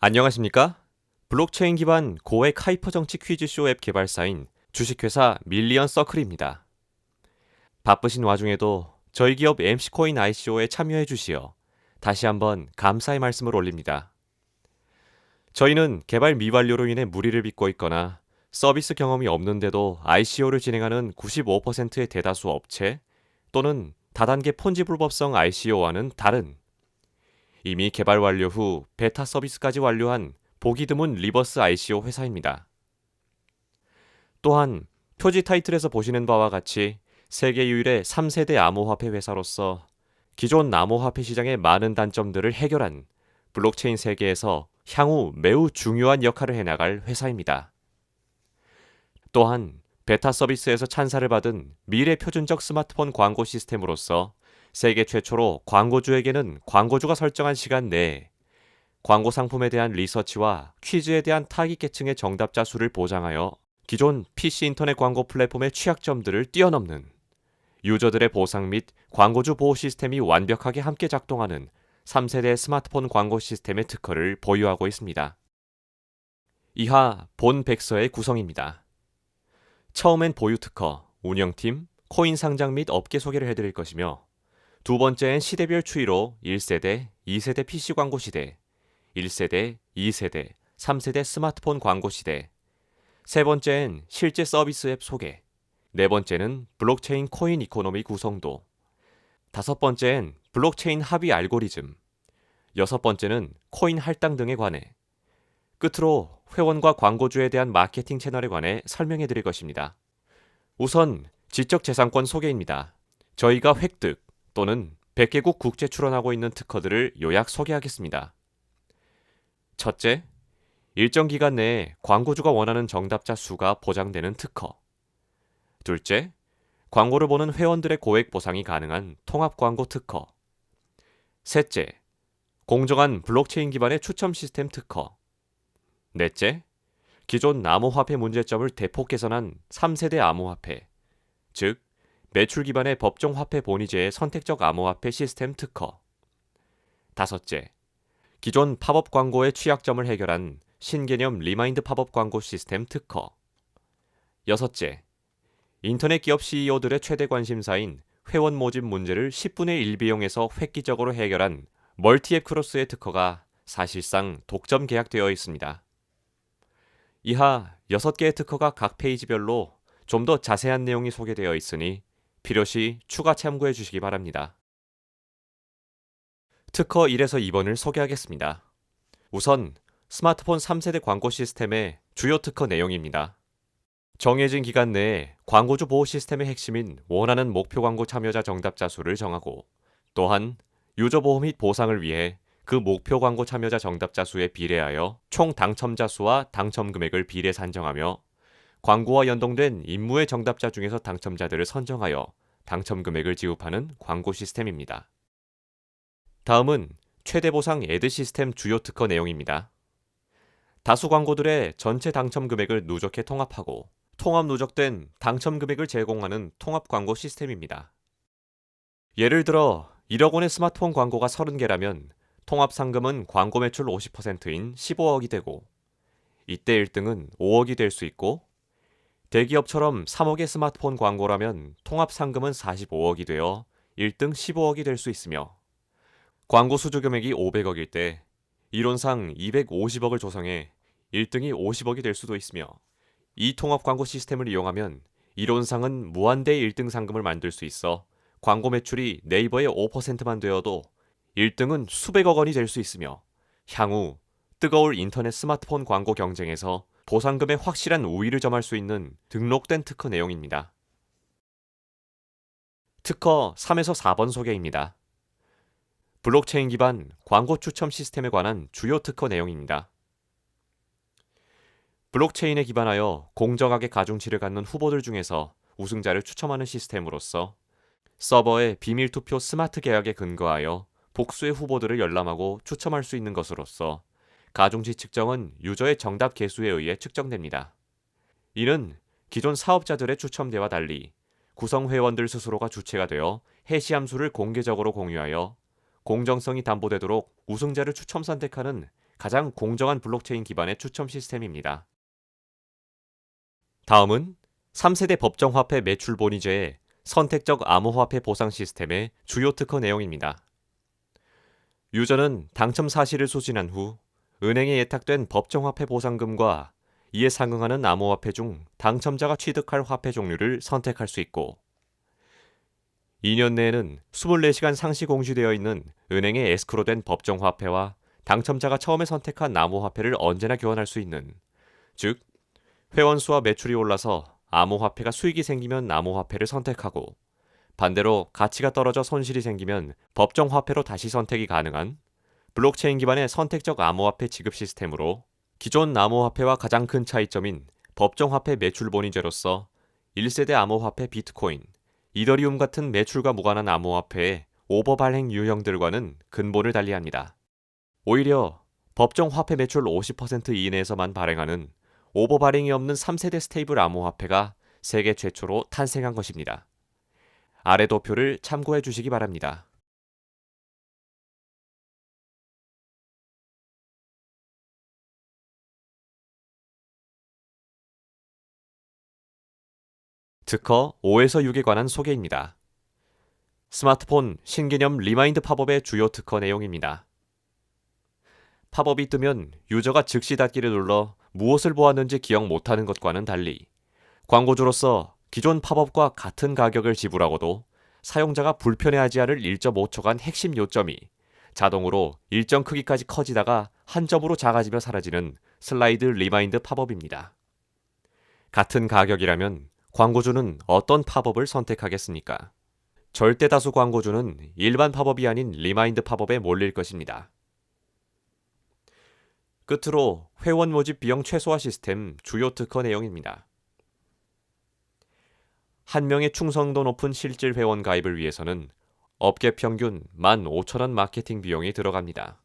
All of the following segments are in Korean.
안녕하십니까? 블록체인 기반 고액 하이퍼 정치 퀴즈쇼 앱 개발사인 주식회사 밀리언 서클입니다. 바쁘신 와중에도 저희 기업 MC코인 ICO에 참여해 주시어 다시 한번 감사의 말씀을 올립니다. 저희는 개발 미완료로 인해 무리를 빚고 있거나 서비스 경험이 없는데도 ICO를 진행하는 95%의 대다수 업체 또는 다단계 폰지 불법성 ICO와는 다른 이미 개발 완료 후 베타 서비스까지 완료한 보기 드문 리버스 ICO 회사입니다. 또한 표지 타이틀에서 보시는 바와 같이 세계 유일의 3세대 암호화폐 회사로서 기존 암호화폐 시장의 많은 단점들을 해결한 블록체인 세계에서 향후 매우 중요한 역할을 해나갈 회사입니다. 또한 베타 서비스에서 찬사를 받은 미래 표준적 스마트폰 광고 시스템으로서 세계 최초로 광고주에게는 광고주가 설정한 시간 내에 광고 상품에 대한 리서치와 퀴즈에 대한 타깃계층의 정답자 수를 보장하여 기존 PC 인터넷 광고 플랫폼의 취약점들을 뛰어넘는 유저들의 보상 및 광고주 보호 시스템이 완벽하게 함께 작동하는 3세대 스마트폰 광고 시스템의 특허를 보유하고 있습니다. 이하 본 백서의 구성입니다. 처음엔 보유 특허, 운영팀, 코인 상장 및 업계 소개를 해드릴 것이며 두 번째엔 시대별 추이로 1세대, 2세대 PC 광고 시대, 1세대, 2세대, 3세대 스마트폰 광고 시대, 세 번째엔 실제 서비스 앱 소개, 네 번째는 블록체인 코인 이코노미 구성도, 다섯 번째엔 블록체인 합의 알고리즘, 여섯 번째는 코인 할당 등에 관해, 끝으로 회원과 광고주에 대한 마케팅 채널에 관해 설명해 드릴 것입니다. 우선 지적재산권 소개입니다. 저희가 획득 또는 100개국 국제 출원하고 있는 특허들을 요약 소개하겠습니다. 첫째, 일정 기간 내에 광고주가 원하는 정답자 수가 보장되는 특허. 둘째, 광고를 보는 회원들의 고액 보상이 가능한 통합 광고 특허. 셋째, 공정한 블록체인 기반의 추첨 시스템 특허. 넷째, 기존 암호화폐 문제점을 대폭 개선한 3세대 암호화폐, 즉 매출 기반의 법정 화폐 본위제의 선택적 암호화폐 시스템 특허. 다섯째, 기존 팝업 광고의 취약점을 해결한 신개념 리마인드 팝업 광고 시스템 특허. 여섯째, 인터넷 기업 CEO들의 최대 관심사인 회원 모집 문제를 10분의 1 비용에서 획기적으로 해결한 멀티앱 크로스의 특허가 사실상 독점 계약되어 있습니다. 이하 6개의 특허가 각 페이지별로 좀 더 자세한 내용이 소개되어 있으니 필요시 추가 참고해 주시기 바랍니다. 특허 1에서 2번을 소개하겠습니다. 우선 스마트폰 3세대 광고 시스템의 주요 특허 내용입니다. 정해진 기간 내에 광고주 보호 시스템의 핵심인 원하는 목표 광고 참여자 정답자 수를 정하고 또한 유저 보호 및 보상을 위해 그 목표 광고 참여자 정답자 수에 비례하여 총 당첨자 수와 당첨 금액을 비례 산정하며 광고와 연동된 임무의 정답자 중에서 당첨자들을 선정하여 당첨 금액을 지급하는 광고 시스템입니다. 다음은 최대 보상 애드 시스템 주요 특허 내용입니다. 다수 광고들의 전체 당첨 금액을 누적해 통합하고 통합 누적된 당첨 금액을 제공하는 통합 광고 시스템입니다. 예를 들어 1억 원의 스마트폰 광고가 30개라면 통합 상금은 광고 매출 50%인 15억이 되고 이때 1등은 5억이 될 수 있고 대기업처럼 3억의 스마트폰 광고라면 통합 상금은 45억이 되어 1등 15억이 될 수 있으며 광고 수주 금액이 500억일 때 이론상 250억을 조성해 1등이 50억이 될 수도 있으며 이 통합 광고 시스템을 이용하면 이론상은 무한대의 1등 상금을 만들 수 있어 광고 매출이 네이버의 5%만 되어도 1등은 수백억 원이 될 수 있으며 향후 뜨거울 인터넷 스마트폰 광고 경쟁에서 보상금의 확실한 우위를 점할 수 있는 등록된 특허 내용입니다. 특허 3에서 4번 소개입니다. 블록체인 기반 광고 추첨 시스템에 관한 주요 특허 내용입니다. 블록체인에 기반하여 공정하게 가중치를 갖는 후보들 중에서 우승자를 추첨하는 시스템으로서 서버의 비밀 투표 스마트 계약에 근거하여 복수의 후보들을 열람하고 추첨할 수 있는 것으로서 가중치 측정은 유저의 정답 개수에 의해 측정됩니다. 이는 기존 사업자들의 추첨대와 달리 구성 회원들 스스로가 주체가 되어 해시 함수를 공개적으로 공유하여 공정성이 담보되도록 우승자를 추첨 선택하는 가장 공정한 블록체인 기반의 추첨 시스템입니다. 다음은 3세대 법정화폐 매출본위제의 선택적 암호화폐 보상 시스템의 주요 특허 내용입니다. 유저는 당첨 사실을 수신한 후 은행에 예탁된 법정화폐 보상금과 이에 상응하는 암호화폐 중 당첨자가 취득할 화폐 종류를 선택할 수 있고 2년 내에는 24시간 상시 공시되어 있는 은행에 에스크로된 법정화폐와 당첨자가 처음에 선택한 암호화폐를 언제나 교환할 수 있는, 즉 회원 수와 매출이 올라서 암호화폐가 수익이 생기면 암호화폐를 선택하고 반대로 가치가 떨어져 손실이 생기면 법정화폐로 다시 선택이 가능한 블록체인 기반의 선택적 암호화폐 지급 시스템으로 기존 암호화폐와 가장 큰 차이점인 법정화폐 매출본위제로서 1세대 암호화폐 비트코인, 이더리움 같은 매출과 무관한 암호화폐의 오버 발행 유형들과는 근본을 달리합니다. 오히려 법정화폐 매출 50% 이내에서만 발행하는 오버 발행이 없는 3세대 스테이블 암호화폐가 세계 최초로 탄생한 것입니다. 아래 도표를 참고해 주시기 바랍니다. 특허 5에서 6에 관한 소개입니다. 스마트폰 신개념 리마인드 팝업의 주요 특허 내용입니다. 팝업이 뜨면 유저가 즉시 닫기를 눌러 무엇을 보았는지 기억 못하는 것과는 달리 광고주로서 기존 팝업과 같은 가격을 지불하고도 사용자가 불편해하지 않을 1.5초간 핵심 요점이 자동으로 일정 크기까지 커지다가 한 점으로 작아지며 사라지는 슬라이드 리마인드 팝업입니다. 같은 가격이라면 광고주는 어떤 팝업을 선택하겠습니까? 절대 다수 광고주는 일반 팝업이 아닌 리마인드 팝업에 몰릴 것입니다. 끝으로 회원 모집 비용 최소화 시스템 주요 특허 내용입니다. 한 명의 충성도 높은 실질 회원 가입을 위해서는 업계 평균 15,000원 마케팅 비용이 들어갑니다.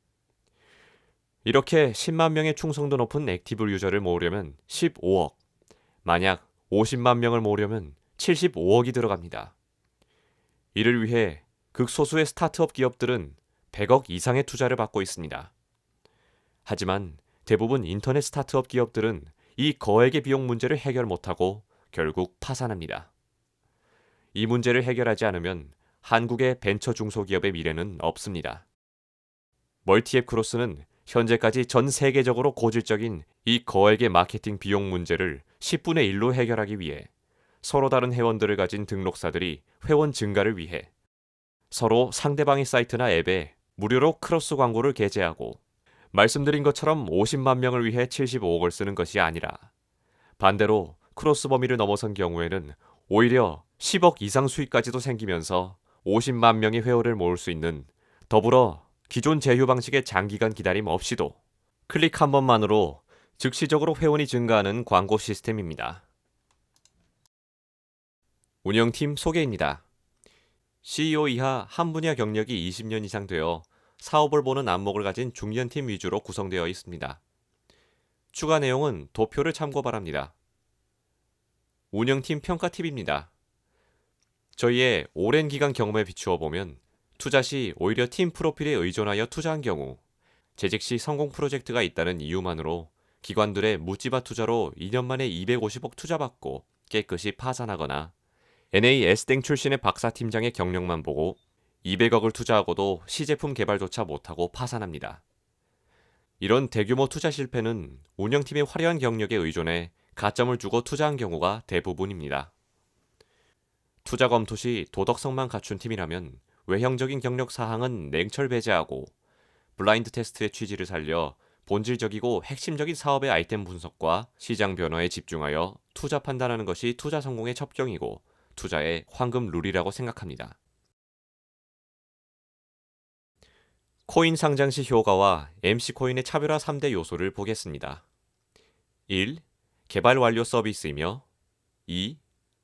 이렇게 10만 명의 충성도 높은 액티브 유저를 모으려면 15억, 만약 50만 명을 모으려면 75억이 들어갑니다. 이를 위해 극소수의 스타트업 기업들은 100억 이상의 투자를 받고 있습니다. 하지만 대부분 인터넷 스타트업 기업들은 이 거액의 비용 문제를 해결 못하고 결국 파산합니다. 이 문제를 해결하지 않으면 한국의 벤처 중소기업의 미래는 없습니다. 멀티앱 크로스는 현재까지 전 세계적으로 고질적인 이 거액의 마케팅 비용 문제를 10분의 1로 해결하기 위해 서로 다른 회원들을 가진 등록사들이 회원 증가를 위해 서로 상대방의 사이트나 앱에 무료로 크로스 광고를 게재하고 말씀드린 것처럼 50만 명을 위해 75억을 쓰는 것이 아니라 반대로 크로스 범위를 넘어선 경우에는 오히려 10억 이상 수익까지도 생기면서 50만 명의 회원을 모을 수 있는, 더불어 기존 제휴 방식의 장기간 기다림 없이도 클릭 한 번만으로 즉시적으로 회원이 증가하는 광고 시스템입니다. 운영팀 소개입니다. CEO 이하 한 분야 경력이 20년 이상 되어 사업을 보는 안목을 가진 중견팀 위주로 구성되어 있습니다. 추가 내용은 도표를 참고 바랍니다. 운영팀 평가 팁입니다. 저희의 오랜 기간 경험에 비추어 보면 투자 시 오히려 팀 프로필에 의존하여 투자한 경우 재직 시 성공 프로젝트가 있다는 이유만으로 기관들의 묻지마 투자로 2년 만에 250억 투자받고 깨끗이 파산하거나 NAS땡 출신의 박사팀장의 경력만 보고 200억을 투자하고도 시제품 개발조차 못하고 파산합니다. 이런 대규모 투자 실패는 운영팀의 화려한 경력에 의존해 가점을 주고 투자한 경우가 대부분입니다. 투자 검토 시 도덕성만 갖춘 팀이라면 외형적인 경력 사항은 냉철 배제하고 블라인드 테스트의 취지를 살려 본질적이고 핵심적인 사업의 아이템 분석과 시장 변화에 집중하여 투자 판단하는 것이 투자 성공의 첩경이고 투자의 황금 룰이라고 생각합니다. 코인 상장 시 효과와 MC코인의 차별화 3대 요소를 보겠습니다. 1. 개발 완료 서비스이며 2.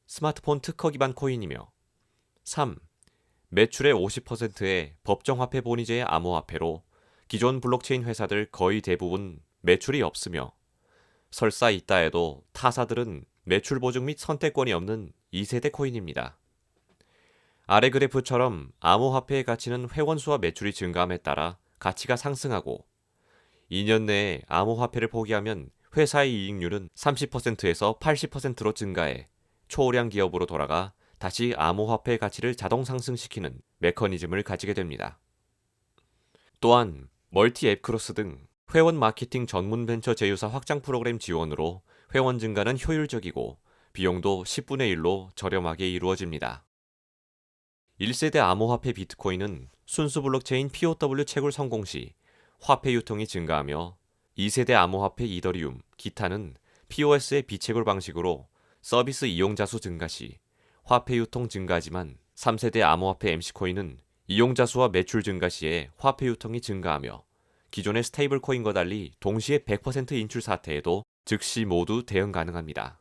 스마트폰 특허 기반 코인이며 3. 매출의 50%의 법정화폐 본위제의 암호화폐로 기존 블록체인 회사들 거의 대부분 매출이 없으며 설사 있다 해도 타사들은 매출 보증 및 선택권이 없는 2세대 코인입니다. 아래 그래프처럼 암호화폐의 가치는 회원 수와 매출이 증가함에 따라 가치가 상승하고 2년 내에 암호화폐를 포기하면 회사의 이익률은 30%에서 80%로 증가해 초우량 기업으로 돌아가 다시 암호화폐의 가치를 자동 상승시키는 메커니즘을 가지게 됩니다. 또한 멀티앱 크로스 등 회원 마케팅 전문 벤처 제휴사 확장 프로그램 지원으로 회원 증가는 효율적이고 비용도 10분의 1로 저렴하게 이루어집니다. 1세대 암호화폐 비트코인은 순수 블록체인 POW 채굴 성공 시 화폐 유통이 증가하며 2세대 암호화폐 이더리움, 기타는 POS의 비채굴 방식으로 서비스 이용자 수 증가 시 화폐 유통 증가하지만 3세대 암호화폐 MC코인은 이용자 수와 매출 증가 시에 화폐 유통이 증가하며 기존의 스테이블 코인과 달리 동시에 100% 인출 사태에도 즉시 모두 대응 가능합니다.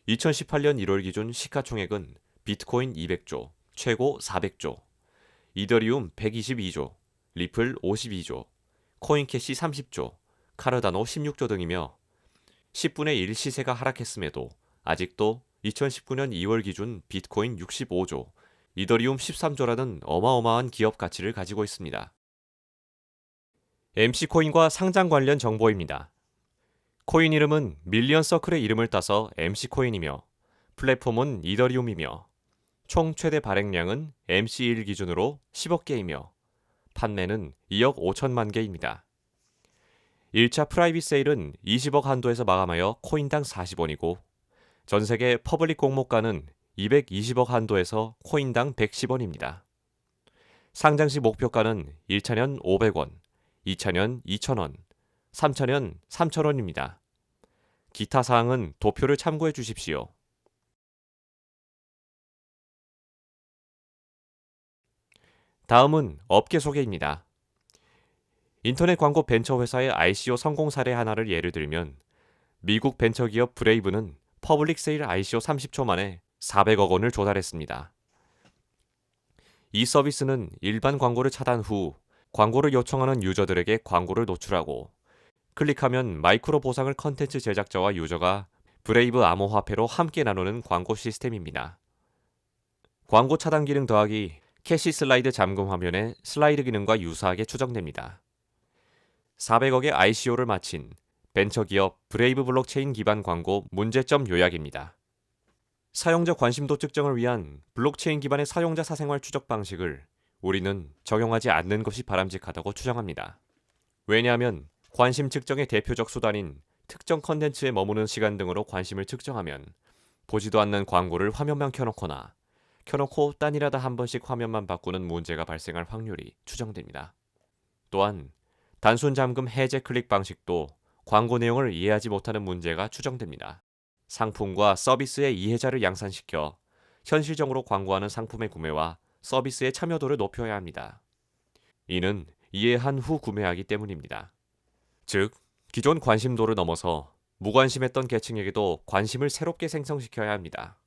2018년 1월 기준 시가총액은 비트코인 200조, 최고 400조, 이더리움 122조, 리플 52조, 코인캐시 30조, 카르다노 16조 등이며 10분의 1 시세가 하락했음에도 아직도 2019년 2월 기준 비트코인 65조, 이더리움 13조라는 어마어마한 기업 가치를 가지고 있습니다. MC코인과 상장 관련 정보입니다. 코인 이름은 밀리언 서클의 이름을 따서 MC코인이며 플랫폼은 이더리움이며 총 최대 발행량은 MC1 기준으로 10억 개이며 판매는 2억 5천만 개입니다. 1차 프라이빗 세일은 20억 한도에서 마감하여 코인당 40원이고 전 세계 퍼블릭 공모가는 220억 한도에서 코인당 110원입니다. 상장시 목표가는 1차년 500원, 2차년 2,000원, 3차년 3,000원입니다. 기타 사항은 도표를 참고해 주십시오. 다음은 업계 소개입니다. 인터넷 광고 벤처 회사의 ICO 성공 사례 하나를 예를 들면 미국 벤처기업 브레이브는 퍼블릭 세일 ICO 30초 만에 400억 원을 조달했습니다. 이 서비스는 일반 광고를 차단 후 광고를 요청하는 유저들에게 광고를 노출하고 클릭하면 마이크로 보상을 컨텐츠 제작자와 유저가 브레이브 암호화폐로 함께 나누는 광고 시스템입니다. 광고 차단 기능 더하기 캐시 슬라이드 잠금 화면의 슬라이드 기능과 유사하게 추정됩니다. 400억의 ICO를 마친 벤처기업 브레이브 블록체인 기반 광고 문제점 요약입니다. 사용자 관심도 측정을 위한 블록체인 기반의 사용자 사생활 추적 방식을 우리는 적용하지 않는 것이 바람직하다고 추정합니다. 왜냐하면 관심 측정의 대표적 수단인 특정 컨텐츠에 머무는 시간 등으로 관심을 측정하면 보지도 않는 광고를 화면만 켜놓거나 켜놓고 딴이라다 한 번씩 화면만 바꾸는 문제가 발생할 확률이 추정됩니다. 또한 단순 잠금 해제 클릭 방식도 광고 내용을 이해하지 못하는 문제가 추정됩니다. 상품과 서비스의 이해자를 양산시켜 현실적으로 광고하는 상품의 구매와 서비스의 참여도를 높여야 합니다. 이는 이해한 후 구매하기 때문입니다. 즉, 기존 관심도를 넘어서 무관심했던 계층에게도 관심을 새롭게 생성시켜야 합니다.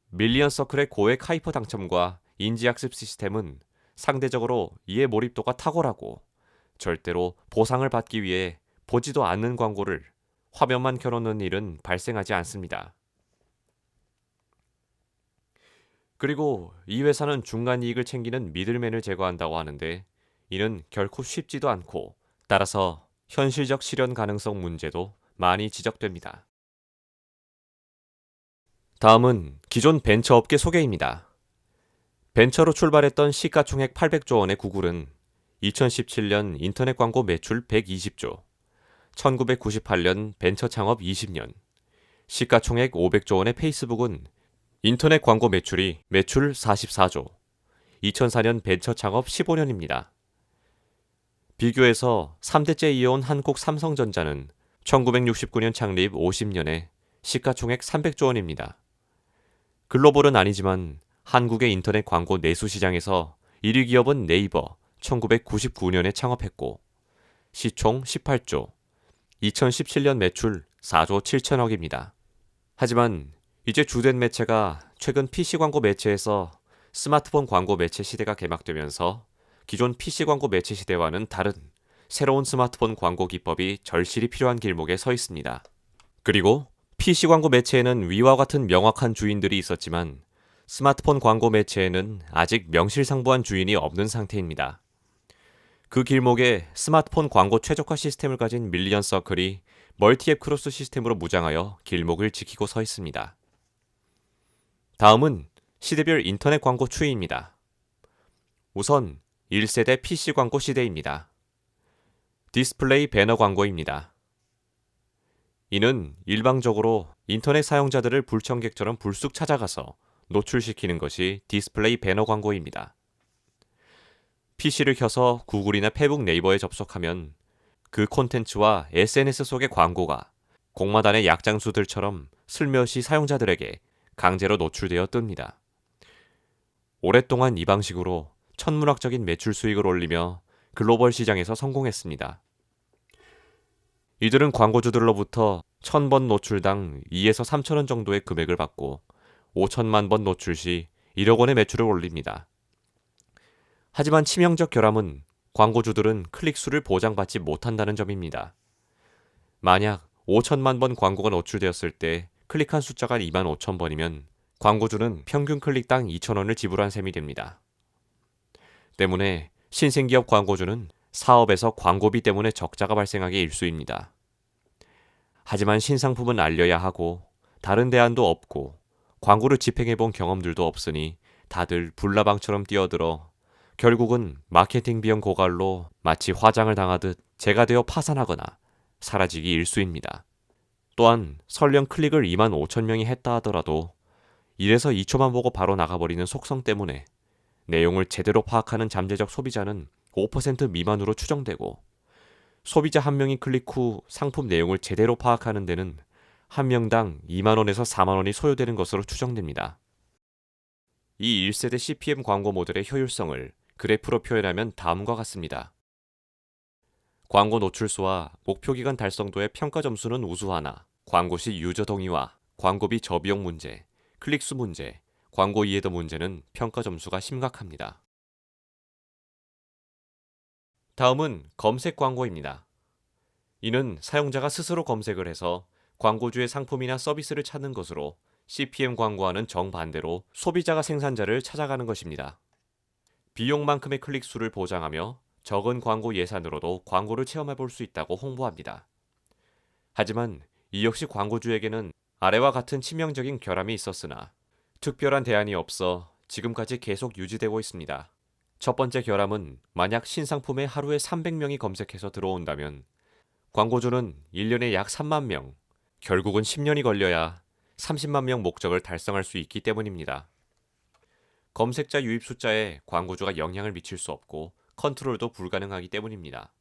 밀리언 서클의 고액 하이퍼 당첨과 인지학습 시스템은 상대적으로 이해 몰입도가 탁월하고 절대로 보상을 받기 위해 보지도 않는 광고를 화면만 켜놓는 일은 발생하지 않습니다. 그리고 이 회사는 중간 이익을 챙기는 미들맨을 제거한다고 하는데 이는 결코 쉽지도 않고 따라서 현실적 실현 가능성 문제도 많이 지적됩니다. 다음은 기존 벤처업계 소개입니다. 벤처로 출발했던 시가총액 800조 원의 구글은 2017년 인터넷 광고 매출 120조, 1998년 벤처 창업 20년, 시가총액 500조 원의 페이스북은 인터넷 광고 매출 44조, 2004년 벤처 창업 15년입니다. 비교해서 3대째 이어온 한국 삼성전자는 1969년 창립 50년에 시가총액 300조 원입니다. 글로벌은 아니지만 한국의 인터넷 광고 내수 시장에서 1위 기업은 네이버 1999년에 창업했고 시총 18조, 2017년 매출 4조 7천억입니다. 하지만 이제 주된 매체가 최근 PC 광고 매체에서 스마트폰 광고 매체 시대가 개막되면서 기존 PC 광고 매체 시대와는 다른 새로운 스마트폰 광고 기법이 절실히 필요한 길목에 서 있습니다. 그리고 PC 광고 매체에는 위와 같은 명확한 주인들이 있었지만 스마트폰 광고 매체에는 아직 명실상부한 주인이 없는 상태입니다. 그 길목에 스마트폰 광고 최적화 시스템을 가진 밀리언 서클이 멀티앱 크로스 시스템으로 무장하여 길목을 지키고 서 있습니다. 다음은 시대별 인터넷 광고 추이입니다. 우선 1세대 PC 광고 시대입니다. 디스플레이 배너 광고입니다. 이는 일방적으로 인터넷 사용자들을 불청객처럼 불쑥 찾아가서 노출시키는 것이 디스플레이 배너 광고입니다. PC를 켜서 구글이나 페북 네이버에 접속하면 그 콘텐츠와 SNS 속의 광고가 공마단의 약장수들처럼 슬며시 사용자들에게 강제로 노출되어 뜹니다. 오랫동안 이 방식으로 천문학적인 매출 수익을 올리며 글로벌 시장에서 성공했습니다. 이들은 광고주들로부터 1000번 노출당 2에서 3,000원 정도의 금액을 받고 5천만 번 노출 시 1억 원의 매출을 올립니다. 하지만 치명적 결함은 광고주들은 클릭수를 보장받지 못한다는 점입니다. 만약 5천만 번 광고가 노출되었을 때 클릭한 숫자가 25,000번이면 광고주는 평균 클릭당 2,000원을 지불한 셈이 됩니다. 때문에 신생기업 광고주는 사업에서 광고비 때문에 적자가 발생하기 일쑤입니다. 하지만 신상품은 알려야 하고 다른 대안도 없고 광고를 집행해본 경험들도 없으니 다들 불나방처럼 뛰어들어 결국은 마케팅 비용 고갈로 마치 화장을 당하듯 재가 되어 파산하거나 사라지기 일쑤입니다. 또한 설령 클릭을 25,000명이 했다 하더라도 1에서 2초만 보고 바로 나가버리는 속성 때문에 내용을 제대로 파악하는 잠재적 소비자는 5% 미만으로 추정되고 소비자 한 명이 클릭 후 상품 내용을 제대로 파악하는 데는 한 명당 2만 원에서 4만 원이 소요되는 것으로 추정됩니다. 이 1세대 CPM 광고 모델의 효율성을 그래프로 표현하면 다음과 같습니다. 광고 노출수와 목표 기간 달성도의 평가 점수는 우수하나 광고 시 유저 동의와 광고비 저비용 문제, 클릭수 문제, 광고 이해도 문제는 평가 점수가 심각합니다. 다음은 검색 광고입니다. 이는 사용자가 스스로 검색을 해서 광고주의 상품이나 서비스를 찾는 것으로 CPM 광고와는 정반대로 소비자가 생산자를 찾아가는 것입니다. 비용만큼의 클릭수를 보장하며 적은 광고 예산으로도 광고를 체험해 볼 수 있다고 홍보합니다. 하지만 이 역시 광고주에게는 아래와 같은 치명적인 결함이 있었으나 특별한 대안이 없어 지금까지 계속 유지되고 있습니다. 첫 번째 결함은 만약 신상품에 하루에 300명이 검색해서 들어온다면 광고주는 1년에 약 3만 명, 결국은 10년이 걸려야 30만 명 목적을 달성할 수 있기 때문입니다. 검색자 유입 숫자에 광고주가 영향을 미칠 수 없고 컨트롤도 불가능하기 때문입니다.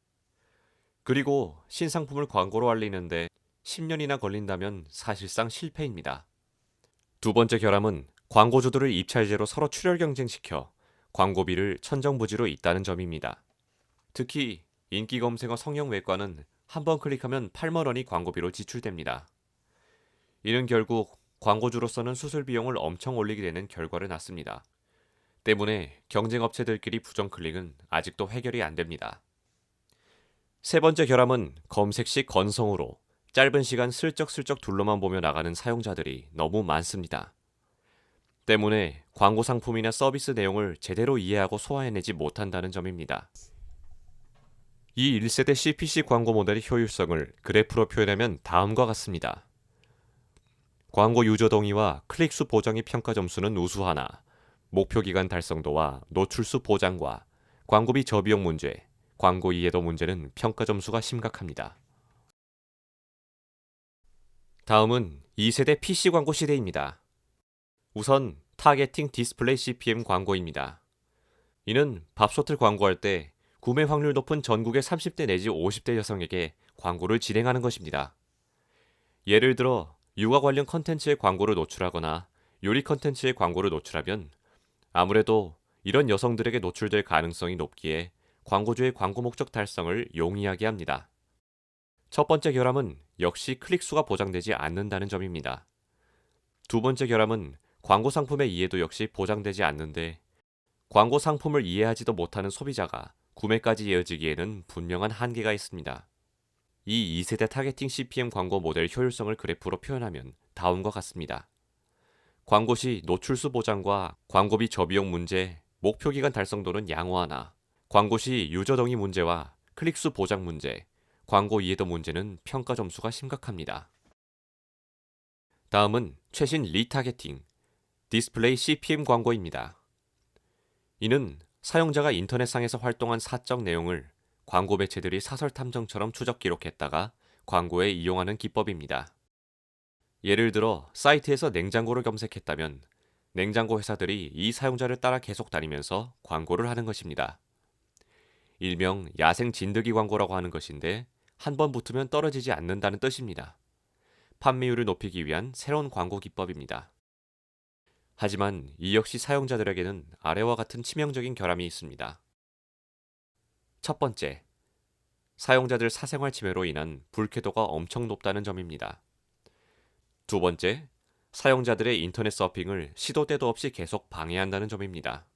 그리고 신상품을 광고로 알리는데 10년이나 걸린다면 사실상 실패입니다. 두 번째 결함은 광고주들을 입찰제로 서로 출혈 경쟁시켜 광고비를 천정부지로 잇다는 점입니다. 특히 인기 검색어 성형 외과는 한 번 클릭하면 8만 원이 광고비로 지출됩니다. 이는 결국 광고주로서는 수술 비용을 엄청 올리게 되는 결과를 낳습니다. 때문에 경쟁 업체들끼리 부정 클릭은 아직도 해결이 안 됩니다. 세 번째 결함은 검색 시 건성으로 짧은 시간 슬쩍슬쩍 둘러만 보며 나가는 사용자들이 너무 많습니다. 때문에 광고 상품이나 서비스 내용을 제대로 이해하고 소화해내지 못한다는 점입니다. 이 1세대 CPC 광고 모델의 효율성을 그래프로 표현하면 다음과 같습니다. 광고 유저 동의와 클릭수 보장의 평가 점수는 우수하나 목표 기간 달성도와 노출수 보장과 광고비 저비용 문제, 광고 이해도 문제는 평가 점수가 심각합니다. 다음은 2세대 PC 광고 시대입니다. 우선 타겟팅 디스플레이 CPM 광고입니다. 이는 밥솥을 광고할 때 구매 확률 높은 전국의 30대 내지 50대 여성에게 광고를 진행하는 것입니다. 예를 들어 육아 관련 컨텐츠의 광고를 노출하거나 요리 컨텐츠의 광고를 노출하면 아무래도 이런 여성들에게 노출될 가능성이 높기에 광고주의 광고 목적 달성을 용이하게 합니다. 첫 번째 결함은 역시 클릭수가 보장되지 않는다는 점입니다. 두 번째 결함은 광고 상품의 이해도 역시 보장되지 않는데 광고 상품을 이해하지도 못하는 소비자가 구매까지 이어지기에는 분명한 한계가 있습니다. 이 2세대 타겟팅 CPM 광고 모델 효율성을 그래프로 표현하면 다음과 같습니다. 광고 시 노출수 보장과 광고비 저비용 문제, 목표 기간 달성도는 양호하나 광고 시 유저 동의 문제와 클릭수 보장 문제, 광고 이해도 문제는 평가 점수가 심각합니다. 다음은 최신 리타겟팅, 디스플레이 CPM 광고입니다. 이는 사용자가 인터넷상에서 활동한 사적 내용을 광고 매체들이 사설 탐정처럼 추적 기록했다가 광고에 이용하는 기법입니다. 예를 들어 사이트에서 냉장고를 검색했다면 냉장고 회사들이 이 사용자를 따라 계속 다니면서 광고를 하는 것입니다. 일명 야생 진드기 광고라고 하는 것인데 한 번 붙으면 떨어지지 않는다는 뜻입니다. 판매율을 높이기 위한 새로운 광고 기법입니다. 하지만 이 역시 사용자들에게는 아래와 같은 치명적인 결함이 있습니다. 첫 번째, 사용자들 사생활 침해로 인한 불쾌도가 엄청 높다는 점입니다. 두 번째, 사용자들의 인터넷 서핑을 시도 때도 없이 계속 방해한다는 점입니다.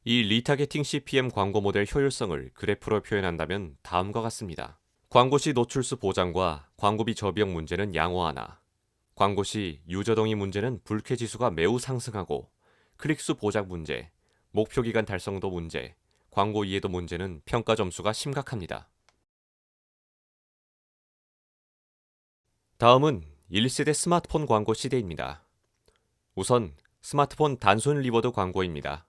이 리타겟팅 CPM 광고 모델 효율성을 그래프로 표현한다면 다음과 같습니다. 광고 시 노출수 보장과 광고비 저비용 문제는 양호하나, 광고 시 유저 동의 문제는 불쾌 지수가 매우 상승하고, 클릭수 보장 문제, 목표 기간 달성도 문제, 광고 이해도 문제는 평가 점수가 심각합니다. 다음은 1세대 스마트폰 광고 시대입니다. 우선 스마트폰 단순 리워드 광고입니다.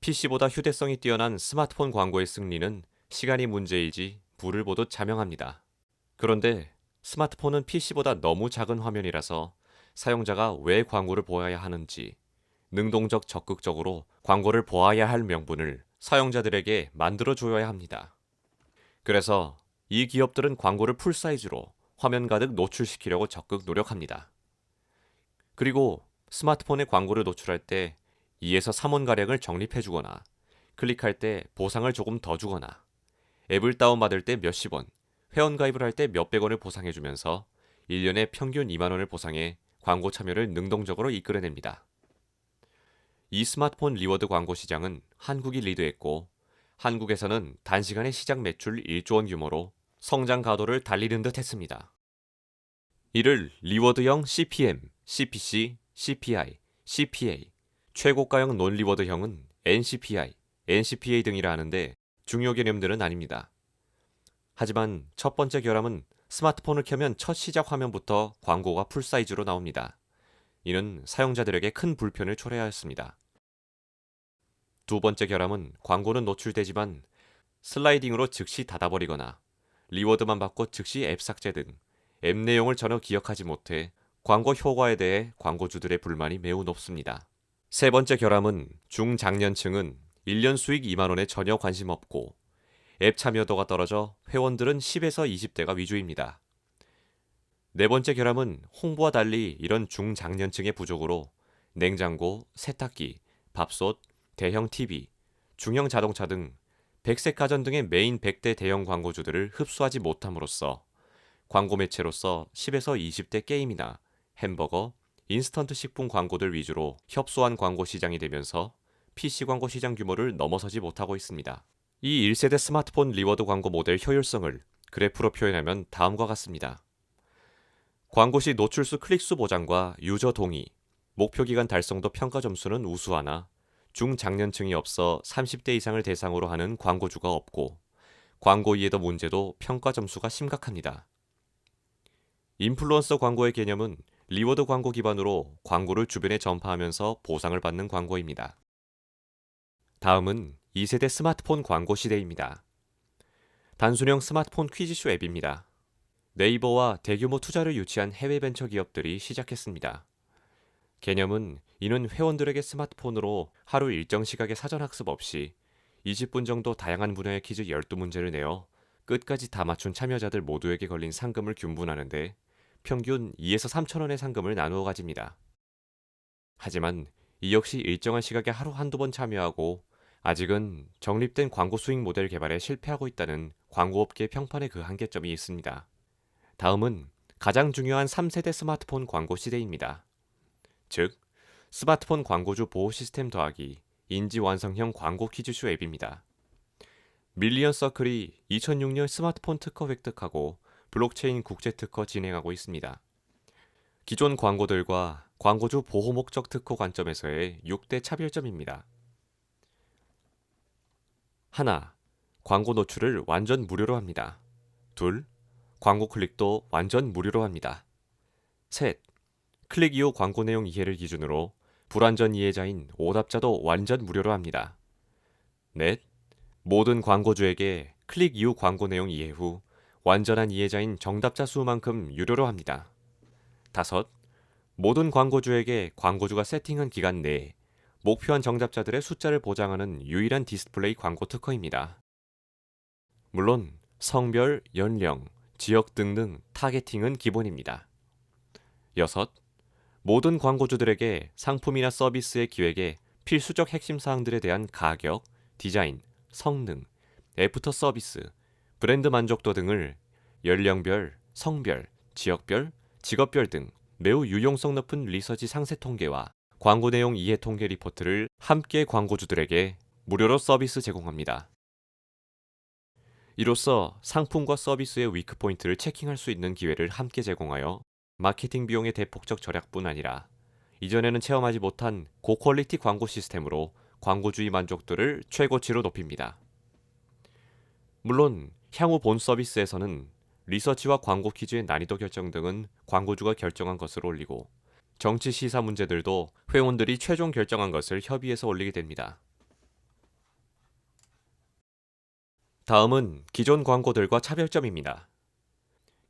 PC보다 휴대성이 뛰어난 스마트폰 광고의 승리는 시간이 문제이지 불을 보듯 자명합니다. 그런데 스마트폰은 PC보다 너무 작은 화면이라서 사용자가 왜 광고를 보아야 하는지 능동적 적극적으로 광고를 보아야 할 명분을 사용자들에게 만들어줘야 합니다. 그래서 이 기업들은 광고를 풀사이즈로 화면 가득 노출시키려고 적극 노력합니다. 그리고 스마트폰에 광고를 노출할 때 2에서 3원가량을 적립해주거나 클릭할 때 보상을 조금 더 주거나 앱을 다운받을 때 몇십 원, 회원가입을 할 때 몇백 원을 보상해주면서 1년에 평균 2만 원을 보상해 광고 참여를 능동적으로 이끌어냅니다. 이 스마트폰 리워드 광고 시장은 한국이 리드했고 한국에서는 단시간에 시장 매출 1조 원 규모로 성장 가도를 달리는 듯 했습니다. 이를 리워드형 CPM, CPC, CPI, CPA, 최고가형 논리워드형은 NCPI, NCPA 등이라 하는데 중요 개념들은 아닙니다. 하지만 첫 번째 결함은 스마트폰을 켜면 첫 시작 화면부터 광고가 풀사이즈로 나옵니다. 이는 사용자들에게 큰 불편을 초래하였습니다. 두 번째 결함은 광고는 노출되지만 슬라이딩으로 즉시 닫아버리거나 리워드만 받고 즉시 앱 삭제 등 앱 내용을 전혀 기억하지 못해 광고 효과에 대해 광고주들의 불만이 매우 높습니다. 세 번째 결함은 중장년층은 1년 수익 2만 원에 전혀 관심 없고 앱 참여도가 떨어져 회원들은 10에서 20대가 위주입니다. 네 번째 결함은 홍보와 달리 이런 중장년층의 부족으로 냉장고, 세탁기, 밥솥, 대형 TV, 중형 자동차 등 백색 가전 등의 메인 100대 대형 광고주들을 흡수하지 못함으로써 광고 매체로서 10에서 20대 게임이나 햄버거, 인스턴트 식품 광고들 위주로 협소한 광고 시장이 되면서 PC 광고 시장 규모를 넘어서지 못하고 있습니다. 이 1세대 스마트폰 리워드 광고 모델 효율성을 그래프로 표현하면 다음과 같습니다. 광고 시 노출수 클릭수 보장과 유저 동의, 목표 기간 달성도 평가 점수는 우수하나 중장년층이 없어 30대 이상을 대상으로 하는 광고주가 없고 광고 이해도 문제도 평가 점수가 심각합니다. 인플루언서 광고의 개념은 리워드 광고 기반으로 광고를 주변에 전파하면서 보상을 받는 광고입니다. 다음은 2세대 스마트폰 광고 시대입니다. 단순형 스마트폰 퀴즈쇼 앱입니다. 네이버와 대규모 투자를 유치한 해외 벤처 기업들이 시작했습니다. 개념은 이는 회원들에게 스마트폰으로 하루 일정 시각의 사전학습 없이 20분 정도 다양한 분야의 퀴즈 12문제를 내어 끝까지 다 맞춘 참여자들 모두에게 걸린 상금을 균분하는데 평균 2에서 3천 원의 상금을 나누어 가집니다. 하지만 이 역시 일정한 시각에 하루 한두 번 참여하고 아직은 정립된 광고 수익 모델 개발에 실패하고 있다는 광고업계의 평판에 그 한계점이 있습니다. 다음은 가장 중요한 3세대 스마트폰 광고 시대입니다. 즉, 스마트폰 광고주 보호 시스템 더하기 인지 완성형 광고 퀴즈쇼 앱입니다. 밀리언 서클이 2006년 스마트폰 특허 획득하고 블록체인 국제 특허 진행하고 있습니다. 기존 광고들과 광고주 보호 목적 특허 관점에서의 6대 차별점입니다. 하나, 광고 노출을 완전 무료로 합니다. 둘, 광고 클릭도 완전 무료로 합니다. 셋, 클릭 이후 광고 내용 이해를 기준으로 불완전 이해자인 오답자도 완전 무료로 합니다. 넷, 모든 광고주에게 클릭 이후 광고 내용 이해 후 완전한 이해자인 정답자 수만큼 유료로 합니다. 다섯, 모든 광고주에게 광고주가 세팅한 기간 내에 목표한 정답자들의 숫자를 보장하는 유일한 디스플레이 광고 특허입니다. 물론 성별, 연령, 지역 등등 타겟팅은 기본입니다. 여섯, 모든 광고주들에게 상품이나 서비스의 기획에 필수적 핵심 사항들에 대한 가격, 디자인, 성능, 애프터 서비스, 브랜드 만족도 등을 연령별, 성별, 지역별, 직업별 등 매우 유용성 높은 리서치 상세 통계와 광고 내용 이해 통계 리포트를 함께 광고주들에게 무료로 서비스 제공합니다. 이로써 상품과 서비스의 위크 포인트를 체킹할 수 있는 기회를 함께 제공하여 마케팅 비용의 대폭적 절약뿐 아니라 이전에는 체험하지 못한 고퀄리티 광고 시스템으로 광고주의 만족도를 최고치로 높입니다. 물론 향후 본 서비스에서는 리서치와 광고 퀴즈의 난이도 결정 등은 광고주가 결정한 것으로 올리고 정치 시사 문제들도 회원들이 최종 결정한 것을 협의해서 올리게 됩니다. 다음은 기존 광고들과 차별점입니다.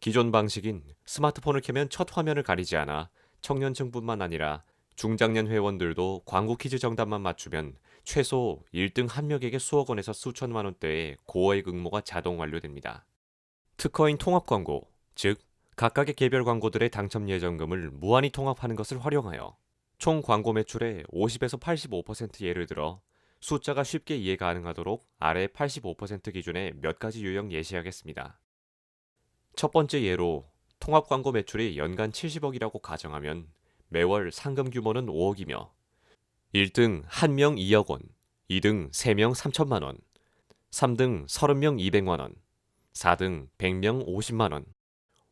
기존 방식인 스마트폰을 켜면 첫 화면을 가리지 않아 청년층뿐만 아니라 중장년 회원들도 광고 퀴즈 정답만 맞추면 최소 1등 한 명에게 수억 원에서 수천만 원대의 고액 응모가 자동 완료됩니다. 특허인 통합 광고, 즉 각각의 개별 광고들의 당첨 예정금을 무한히 통합하는 것을 활용하여 총 광고 매출의 50에서 85% 예를 들어 숫자가 쉽게 이해 가능하도록 아래 85% 기준의 몇 가지 유형 예시하겠습니다. 첫 번째 예로 통합 광고 매출이 연간 70억이라고 가정하면 매월 상금 규모는 5억이며 1등 1명 2억 원, 2등 3명 3천만 원, 3등 30명 200만 원, 4등 100명 50만 원,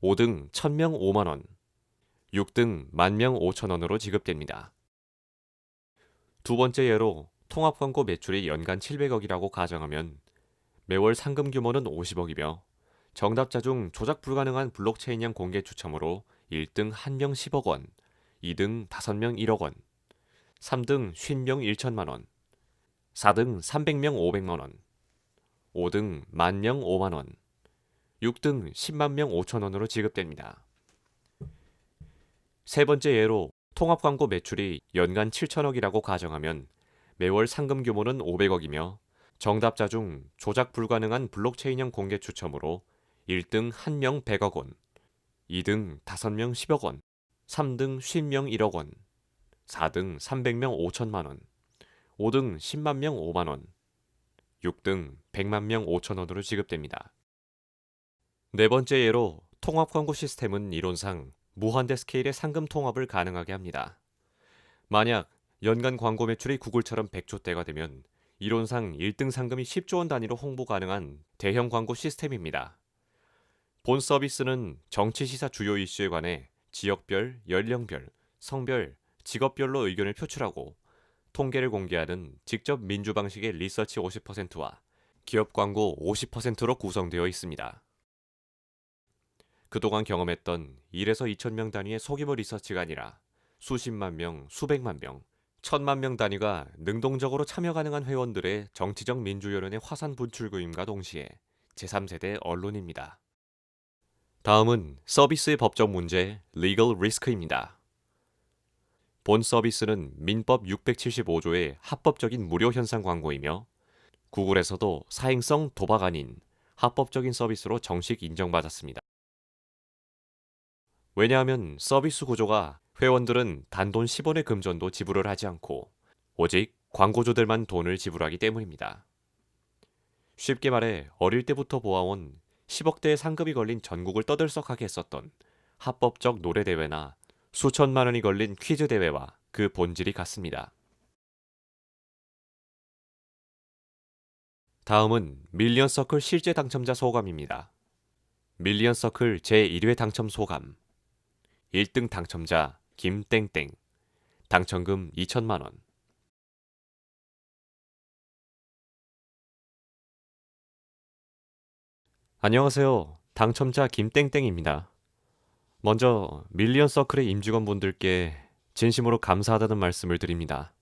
5등 1000명 5만 원, 6등 10,000명 5천 원으로 지급됩니다. 두 번째 예로 통합 광고 매출이 연간 700억이라고 가정하면 매월 상금 규모는 50억이며 정답자 중 조작 불가능한 블록체인형 공개 추첨으로 1등 1명 10억 원, 2등 5명 1억 원, 3등 50명 1천만 원, 4등 300명 500만 원, 5등 10,000명 5만 원, 6등 10만 명 5천 원으로 지급됩니다. 세 번째 예로 통합 광고 매출이 연간 7천억이라고 가정하면 매월 상금 규모는 500억이며 정답자 중 조작 불가능한 블록체인형 공개 추첨으로 1등 1명 100억 원, 2등 5명 10억 원, 3등 50명 1억 원, 4등 300명 5천만 원, 5등 10만 명 5만 원, 6등 100만 명 5천 원으로 지급됩니다. 네 번째 예로 통합 광고 시스템은 이론상 무한대 스케일의 상금 통합을 가능하게 합니다. 만약 연간 광고 매출이 구글처럼 100조대가 되면 이론상 1등 상금이 10조 원 단위로 홍보 가능한 대형 광고 시스템입니다. 본 서비스는 정치 시사 주요 이슈에 관해 지역별, 연령별, 성별, 직업별로 의견을 표출하고 통계를 공개하는 직접 민주 방식의 리서치 50%와 기업 광고 50%로 구성되어 있습니다. 그동안 경험했던 1에서 2,000명 단위의 소규모 리서치가 아니라 수십만 명, 수백만 명, 1,000만 명 단위가 능동적으로 참여 가능한 회원들의 정치적 민주여론의 화산 분출구임과 동시에 제3세대 언론입니다. 다음은 서비스의 법적 문제, legal risk입니다. 본 서비스는 민법 675조의 합법적인 무료 현상 광고이며 구글에서도 사행성 도박 아닌 합법적인 서비스로 정식 인정받았습니다. 왜냐하면 서비스 구조가 회원들은 단돈 10원의 금전도 지불을 하지 않고 오직 광고주들만 돈을 지불하기 때문입니다. 쉽게 말해 어릴 때부터 보아온 10억대의 상금이 걸린 전국을 떠들썩하게 했었던 합법적 노래대회나 수천만 원이 걸린 퀴즈 대회와 그 본질이 같습니다. 다음은 밀리언 서클 실제 당첨자 소감입니다. 밀리언 서클 제1회 당첨 소감. 1등 당첨자 김땡땡. 당첨금 2천만 원. 안녕하세요. 당첨자 김땡땡입니다. 먼저 밀리언 서클의 임직원분들께 진심으로 감사하다는 말씀을 드립니다.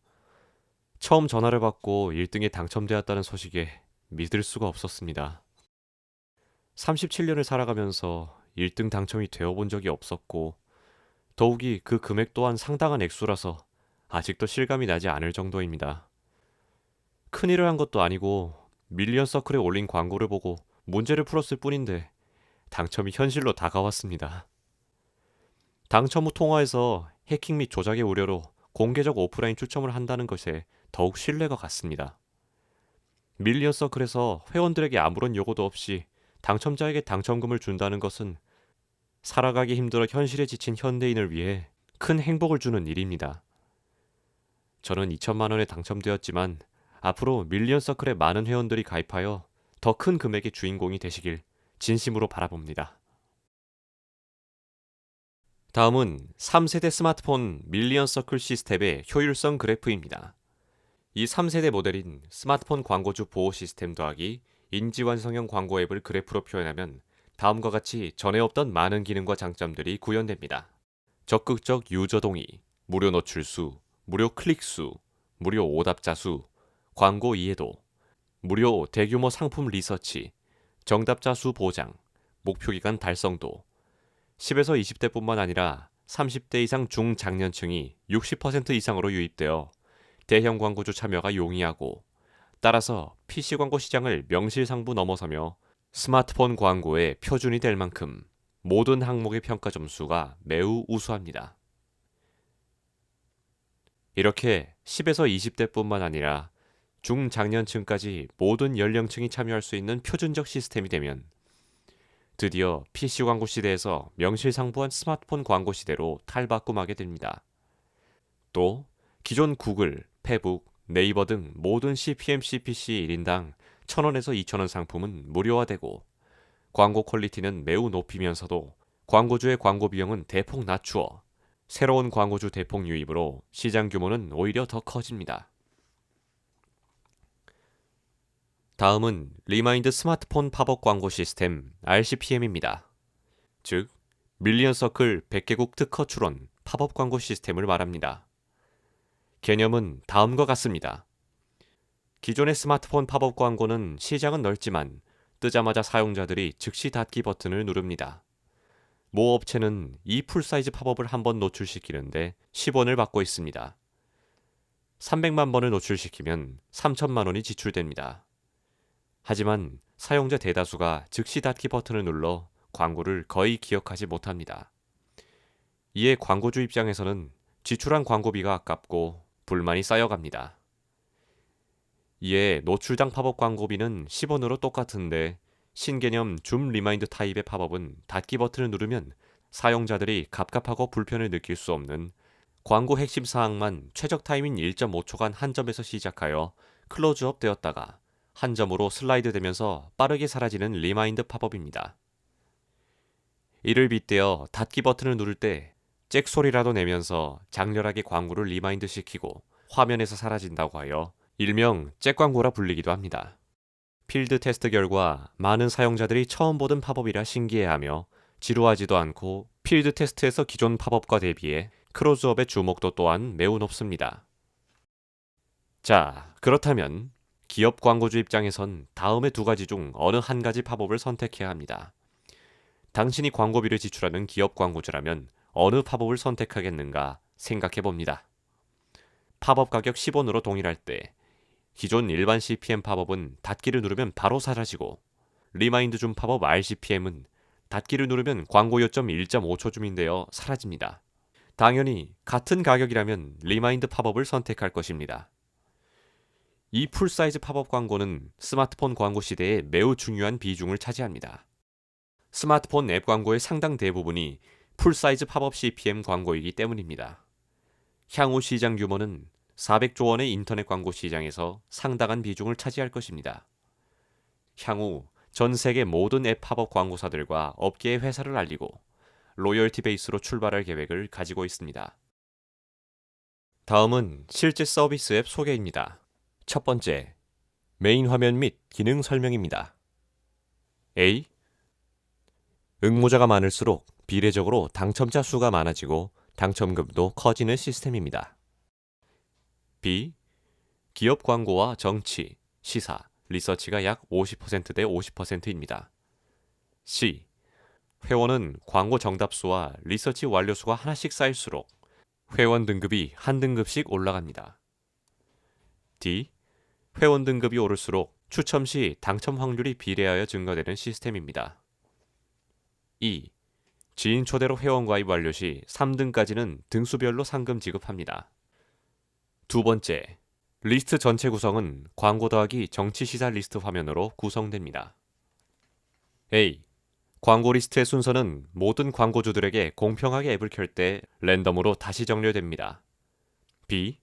처음 전화를 받고 1등에 당첨되었다는 소식에 믿을 수가 없었습니다. 37년을 살아가면서 1등 당첨이 되어본 적이 없었고, 더욱이 그 금액 또한 상당한 액수라서 아직도 실감이 나지 않을 정도입니다. 큰일을 한 것도 아니고 밀리언 서클에 올린 광고를 보고 문제를 풀었을 뿐인데 당첨이 현실로 다가왔습니다. 당첨 후 통화에서 해킹 및 조작의 우려로 공개적 오프라인 추첨을 한다는 것에 더욱 신뢰가 갔습니다. 밀리언 서클에서 회원들에게 아무런 요구도 없이 당첨자에게 당첨금을 준다는 것은 살아가기 힘들어 현실에 지친 현대인을 위해 큰 행복을 주는 일입니다. 저는 2천만 원에 당첨되었지만 앞으로 밀리언 서클에 많은 회원들이 가입하여 더 큰 금액의 주인공이 되시길 진심으로 바라봅니다. 다음은 3세대 스마트폰 밀리언 서클 시스템의 효율성 그래프입니다. 이 3세대 모델인 스마트폰 광고주 보호 시스템 더하기 인지완성형 광고 앱을 그래프로 표현하면 다음과 같이 전에 없던 많은 기능과 장점들이 구현됩니다. 적극적 유저 동의, 무료 노출수, 무료 클릭수, 무료 오답자 수, 광고 이해도, 무료 대규모 상품 리서치, 정답자 수 보장, 목표기간 달성도, 10에서 20대뿐만 아니라 30대 이상 중장년층이 60% 이상으로 유입되어 대형 광고주 참여가 용이하고, 따라서 PC 광고 시장을 명실상부 넘어서며 스마트폰 광고의 표준이 될 만큼 모든 항목의 평가 점수가 매우 우수합니다. 이렇게 10에서 20대뿐만 아니라 중장년층까지 모든 연령층이 참여할 수 있는 표준적 시스템이 되면 드디어 PC 광고 시대에서 명실상부한 스마트폰 광고 시대로 탈바꿈하게 됩니다. 또 기존 구글, 페북, 네이버 등 모든 CPM, CPC 1인당 1,000원에서 2,000원 상품은 무료화되고, 광고 퀄리티는 매우 높이면서도 광고주의 광고 비용은 대폭 낮추어 새로운 광고주 대폭 유입으로 시장 규모는 오히려 더 커집니다. 다음은 리마인드 스마트폰 팝업 광고 시스템 RCPM입니다. 즉, 밀리언 서클 100개국 특허 출원 팝업 광고 시스템을 말합니다. 개념은 다음과 같습니다. 기존의 스마트폰 팝업 광고는 시장은 넓지만 뜨자마자 사용자들이 즉시 닫기 버튼을 누릅니다. 모 업체는 이 풀사이즈 팝업을 한번 노출시키는데 10원을 받고 있습니다. 300만 번을 노출시키면 3천만 원이 지출됩니다. 하지만 사용자 대다수가 즉시 닫기 버튼을 눌러 광고를 거의 기억하지 못합니다. 이에 광고주 입장에서는 지출한 광고비가 아깝고 불만이 쌓여갑니다. 이에 노출당 팝업 광고비는 10원으로 똑같은데 신개념 줌 리마인드 타입의 팝업은 닫기 버튼을 누르면 사용자들이 갑갑하고 불편을 느낄 수 없는 광고 핵심 사항만 최적 타임인 1.5초간 한 점에서 시작하여 클로즈업 되었다가 한 점으로 슬라이드 되면서 빠르게 사라지는 리마인드 팝업입니다. 이를 빗대어 닫기 버튼을 누를 때 잭 소리라도 내면서 장렬하게 광고를 리마인드 시키고 화면에서 사라진다고 하여 일명 잭 광고라 불리기도 합니다. 필드 테스트 결과 많은 사용자들이 처음 보던 팝업이라 신기해하며 지루하지도 않고 필드 테스트에서 기존 팝업과 대비해 클로즈업의 주목도 또한 매우 높습니다. 자, 그렇다면 기업 광고주 입장에선 다음의 두 가지 중 어느 한 가지 팝업을 선택해야 합니다. 당신이 광고비를 지출하는 기업 광고주라면 어느 팝업을 선택하겠는가 생각해 봅니다. 팝업 가격 10원으로 동일할 때 기존 일반 CPM 팝업은 닫기를 누르면 바로 사라지고, 리마인드 줌 팝업 RCPM은 닫기를 누르면 광고 요점 1.5초쯤인 되어 사라집니다. 당연히 같은 가격이라면 리마인드 팝업을 선택할 것입니다. 이 풀사이즈 팝업 광고는 스마트폰 광고 시대에 매우 중요한 비중을 차지합니다. 스마트폰 앱 광고의 상당 대부분이 풀사이즈 팝업 CPM 광고이기 때문입니다. 향후 시장 규모는 400조 원의 인터넷 광고 시장에서 상당한 비중을 차지할 것입니다. 향후 전 세계 모든 앱 팝업 광고사들과 업계의 회사를 알리고 로열티 베이스로 출발할 계획을 가지고 있습니다. 다음은 실제 서비스 앱 소개입니다. 첫 번째, 메인 화면 및 기능 설명입니다. A. 응모자가 많을수록 비례적으로 당첨자 수가 많아지고 당첨금도 커지는 시스템입니다. B. 기업 광고와 정치, 시사, 리서치가 약 50%대 50%입니다. C. 회원은 광고 정답수와 리서치 완료수가 하나씩 쌓일수록 회원 등급이 한 등급씩 올라갑니다. D. 회원 등급이 오를수록 추첨 시 당첨 확률이 비례하여 증가되는 시스템입니다. E. 지인 초대로 회원 가입 완료 시 3등까지는 등수별로 상금 지급합니다. 두 번째, 리스트 전체 구성은 광고 더하기 정치 시사 리스트 화면으로 구성됩니다. A. 광고 리스트의 순서는 모든 광고주들에게 공평하게 앱을 켤 때 랜덤으로 다시 정렬됩니다. B.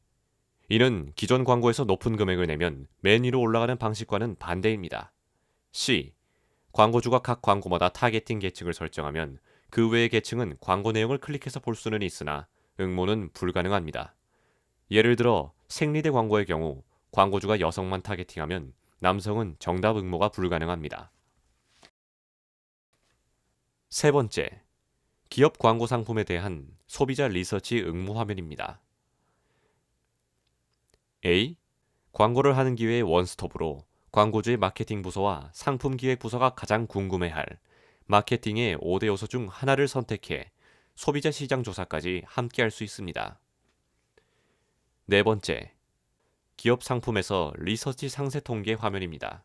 이는 기존 광고에서 높은 금액을 내면 맨 위로 올라가는 방식과는 반대입니다. C. 광고주가 각 광고마다 타겟팅 계층을 설정하면 그 외의 계층은 광고 내용을 클릭해서 볼 수는 있으나 응모는 불가능합니다. 예를 들어 생리대 광고의 경우 광고주가 여성만 타겟팅하면 남성은 정답 응모가 불가능합니다. 세 번째, 기업 광고 상품에 대한 소비자 리서치 응모 화면입니다. A. 광고를 하는 기회의 원스톱으로 광고주의 마케팅 부서와 상품 기획 부서가 가장 궁금해할 마케팅의 5대 요소 중 하나를 선택해 소비자 시장 조사까지 함께 할 수 있습니다. 네 번째, 기업 상품에서 리서치 상세 통계 화면입니다.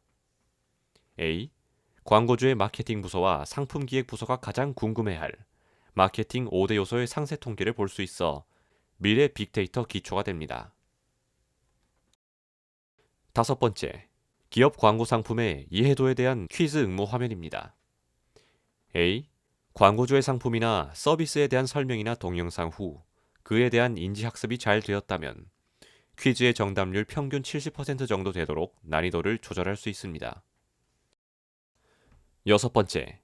A. 광고주의 마케팅 부서와 상품 기획 부서가 가장 궁금해할 마케팅 5대 요소의 상세 통계를 볼 수 있어 미래 빅데이터 기초가 됩니다. 다섯 번째, 기업 광고 상품의 이해도에 대한 퀴즈 응모 화면입니다. A. 광고주의 상품이나 서비스에 대한 설명이나 동영상 후 그에 대한 인지학습이 잘 되었다면 퀴즈의 정답률 평균 70% 정도 되도록 난이도를 조절할 수 있습니다. 여섯 번째,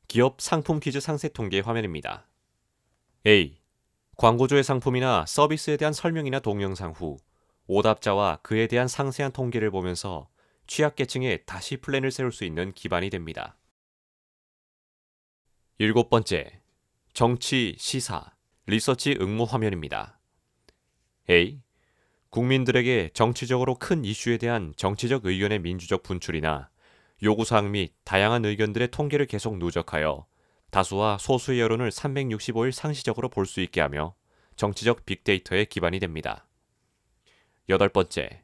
기업 상품 퀴즈 상세 통계 화면입니다. A. 광고주의 상품이나 서비스에 대한 설명이나 동영상 후 오답자와 그에 대한 상세한 통계를 보면서 취약계층에 다시 플랜을 세울 수 있는 기반이 됩니다. 일곱 번째, 정치, 시사, 리서치 응모 화면입니다. A. 국민들에게 정치적으로 큰 이슈에 대한 정치적 의견의 민주적 분출이나 요구사항 및 다양한 의견들의 통계를 계속 누적하여 다수와 소수의 여론을 365일 상시적으로 볼 수 있게 하며 정치적 빅데이터의 기반이 됩니다. 여덟 번째,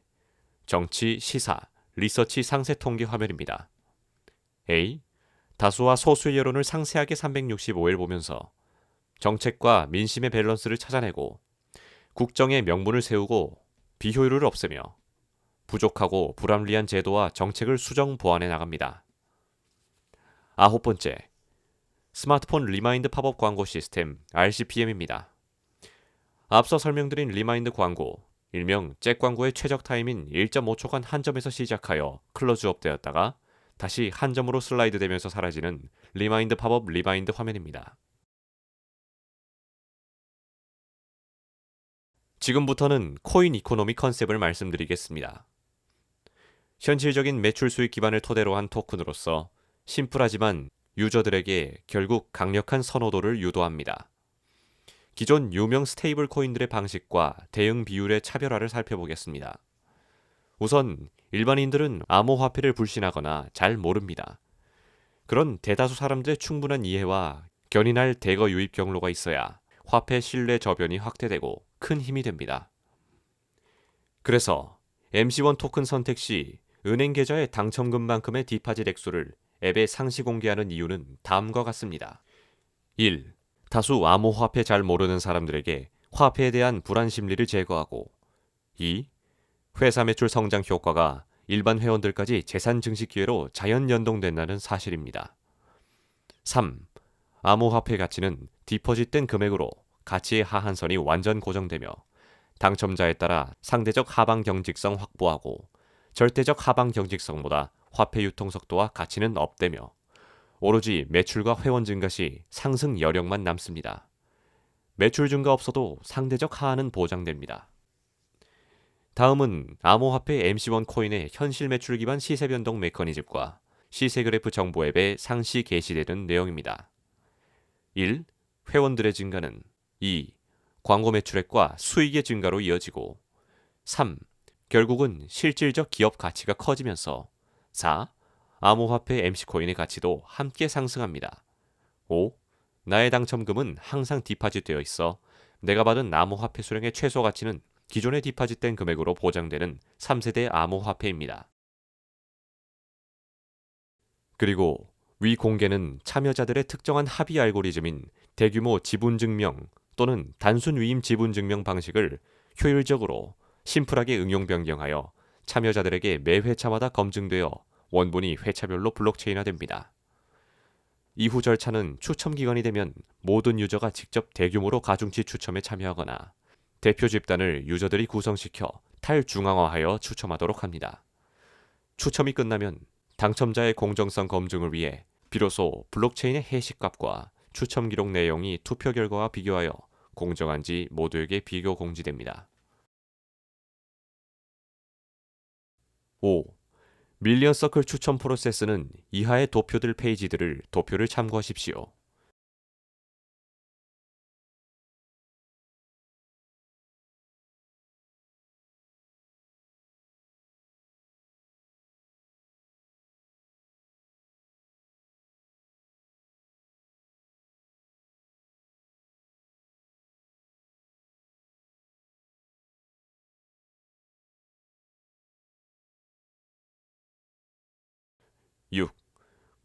정치, 시사, 리서치 상세 통계 화면입니다. A. 다수와 소수의 여론을 상세하게 365일 보면서 정책과 민심의 밸런스를 찾아내고 국정의 명분을 세우고 비효율을 없애며 부족하고 불합리한 제도와 정책을 수정 보완해 나갑니다. 아홉 번째, 스마트폰 리마인드 팝업 광고 시스템 RCPM입니다. 앞서 설명드린 리마인드 광고, 일명 잭 광고의 최적 타임인 1.5초간 한 점에서 시작하여 클로즈업 되었다가 다시 한 점으로 슬라이드 되면서 사라지는 리마인드 팝업 리마인드 화면입니다. 지금부터는 코인 이코노미 컨셉을 말씀드리겠습니다. 현실적인 매출 수익 기반을 토대로 한 토큰으로서 심플하지만 유저들에게 결국 강력한 선호도를 유도합니다. 기존 유명 스테이블 코인들의 방식과 대응 비율의 차별화를 살펴보겠습니다. 우선 일반인들은 암호화폐를 불신하거나 잘 모릅니다. 그런 대다수 사람들의 충분한 이해와 견인할 대거 유입 경로가 있어야 화폐 신뢰 저변이 확대되고 큰 힘이 됩니다. 그래서 MC1 토큰 선택 시 은행 계좌의 당첨금만큼의 디파짓 액수를 앱에 상시 공개하는 이유는 다음과 같습니다. 1. 다수 암호화폐 잘 모르는 사람들에게 화폐에 대한 불안 심리를 제거하고 2. 회사 매출 성장 효과가 일반 회원들까지 재산 증식 기회로 자연 연동된다는 사실입니다. 3. 암호화폐 가치는 디포짓된 금액으로 가치의 하한선이 완전 고정되며 당첨자에 따라 상대적 하방 경직성 확보하고 절대적 하방 경직성보다 화폐 유통 속도와 가치는 업되며 오로지 매출과 회원 증가 시 상승 여력만 남습니다. 매출 증가 없어도 상대적 하한은 보장됩니다. 다음은 암호화폐 MC1 코인의 현실 매출 기반 시세 변동 메커니즘과 시세그래프 정보 앱에 상시 게시되는 내용입니다. 1. 회원들의 증가는 2. 광고 매출액과 수익의 증가로 이어지고 3. 결국은 실질적 기업 가치가 커지면서 4. 암호화폐 MC코인의 가치도 함께 상승합니다. 5. 나의 당첨금은 항상 디파짓되어 있어 내가 받은 암호화폐 수령의 최소 가치는 기존에 디파짓된 금액으로 보장되는 3세대 암호화폐입니다. 그리고 위 공개는 참여자들의 특정한 합의 알고리즘인 대규모 지분증명 또는 단순 위임 지분증명 방식을 효율적으로 심플하게 응용 변경하여 참여자들에게 매 회차마다 검증되어 원본이 회차별로 블록체인화됩니다. 이후 절차는 추첨 기간이 되면 모든 유저가 직접 대규모로 가중치 추첨에 참여하거나 대표 집단을 유저들이 구성시켜 탈중앙화하여 추첨하도록 합니다. 추첨이 끝나면 당첨자의 공정성 검증을 위해 비로소 블록체인의 해시값과 추첨 기록 내용이 투표 결과와 비교하여 공정한지 모두에게 비교 공지됩니다. 5. 밀리언 서클 추첨 프로세스는 이하의 도표들 페이지들을 도표를 참고하십시오. 6.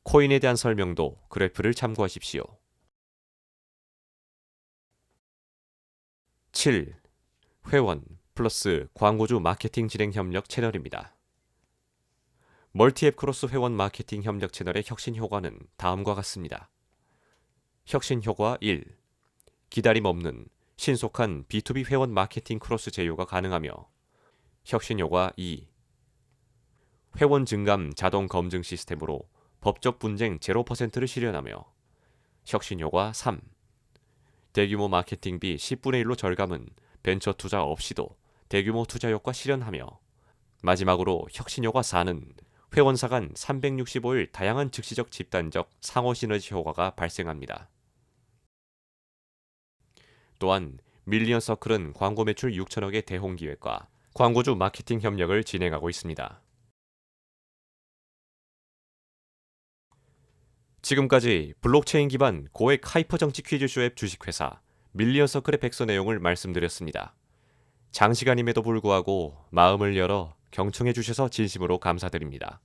코인에 대한 설명도 그래프를 참고하십시오. 7. 회원 플러스 광고주 마케팅 진행 협력 채널입니다. 멀티앱 크로스 회원 마케팅 협력 채널의 혁신 효과는 다음과 같습니다. 혁신 효과 1. 기다림 없는 신속한 B2B 회원 마케팅 크로스 제휴가 가능하며 혁신 효과 2. 회원 증감 자동 검증 시스템으로 법적 분쟁 0%를 실현하며 혁신 효과 3. 대규모 마케팅비 10분의 1로 절감은 벤처 투자 없이도 대규모 투자 효과 실현하며 마지막으로 혁신 효과 4는 회원사 간 365일 다양한 즉시적 집단적 상호 시너지 효과가 발생합니다. 또한 밀리언 서클은 광고 매출 6천억의 대홍 기획과 광고주 마케팅 협력을 진행하고 있습니다. 지금까지 블록체인 기반 고액 하이퍼 정치 퀴즈쇼 앱 주식회사 밀리언 서클의 백서 내용을 말씀드렸습니다. 장시간임에도 불구하고 마음을 열어 경청해 주셔서 진심으로 감사드립니다.